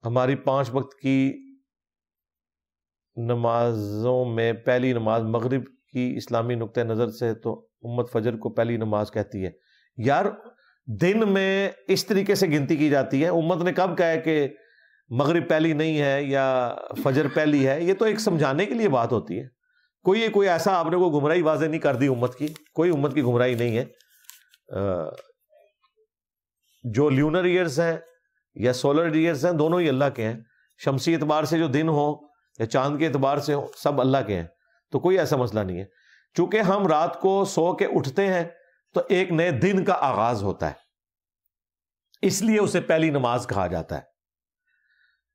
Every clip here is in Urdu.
ہماری 5 وقت کی نمازوں میں پہلی نماز مغرب کی اسلامی نقطہ نظر سے تو امت فجر کو پہلی نماز کہتی ہے. یار دن میں اس طریقے سے گنتی کی جاتی ہے. امت نے کب کہا ہے کہ مغرب پہلی نہیں ہے یا فجر پہلی ہے؟ یہ تو ایک سمجھانے کے لیے بات ہوتی ہے. کوئی ایسا آپ نے کوئی گمراہی واضح نہیں کر دی امت کی، کوئی امت کی گمراہی نہیں ہے. جو لیونر ایئرز ہیں یا سولر ایئرز ہیں دونوں ہی اللہ کے ہیں. شمسی اعتبار سے جو دن ہو یا چاند کے اعتبار سے ہو سب اللہ کے ہیں، تو کوئی ایسا مسئلہ نہیں ہے. چونکہ ہم رات کو سو کے اٹھتے ہیں تو ایک نئے دن کا آغاز ہوتا ہے، اس لیے اسے پہلی نماز کہا جاتا ہے.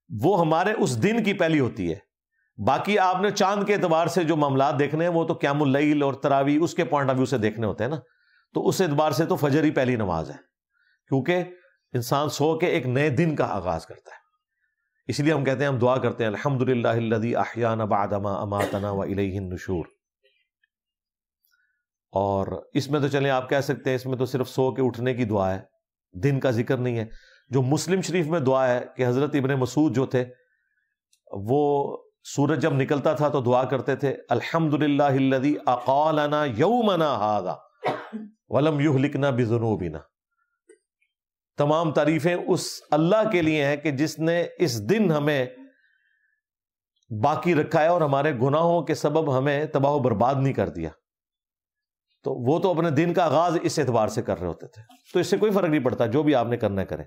وہ ہمارے اس دن کی پہلی ہوتی ہے. باقی آپ نے چاند کے اعتبار سے جو معاملات دیکھنے ہیں وہ تو قیام اللیل اور تراویح اس کے پوائنٹ آف ویو سے دیکھنے ہوتے ہیں نا. تو اس اعتبار سے تو فجر ہی پہلی نماز ہے، کیونکہ انسان سو کے ایک نئے دن کا آغاز کرتا ہے. اس لیے ہم کہتے ہیں، ہم دعا کرتے ہیں الحمدللہ الذی احیانا بعدما اماتنا والیہ النشور. اور اس میں تو چلیں آپ کہہ سکتے ہیں اس میں تو صرف سو کے اٹھنے کی دعا ہے، دن کا ذکر نہیں ہے. جو مسلم شریف میں دعا ہے کہ حضرت ابن مسعود جو تھے وہ سورج جب نکلتا تھا تو دعا کرتے تھے الحمدللہ الذی اقالنا یومنا ھذا ولم یہلکنا بذنوبنا. تمام تعریفیں اس اللہ کے لیے ہیں کہ جس نے اس دن ہمیں باقی رکھا ہے اور ہمارے گناہوں کے سبب ہمیں تباہ و برباد نہیں کر دیا. تو وہ تو اپنے دن کا آغاز اس اعتبار سے کر رہے ہوتے تھے. تو اس سے کوئی فرق نہیں پڑتا، جو بھی آپ نے کرنا ہے کریں.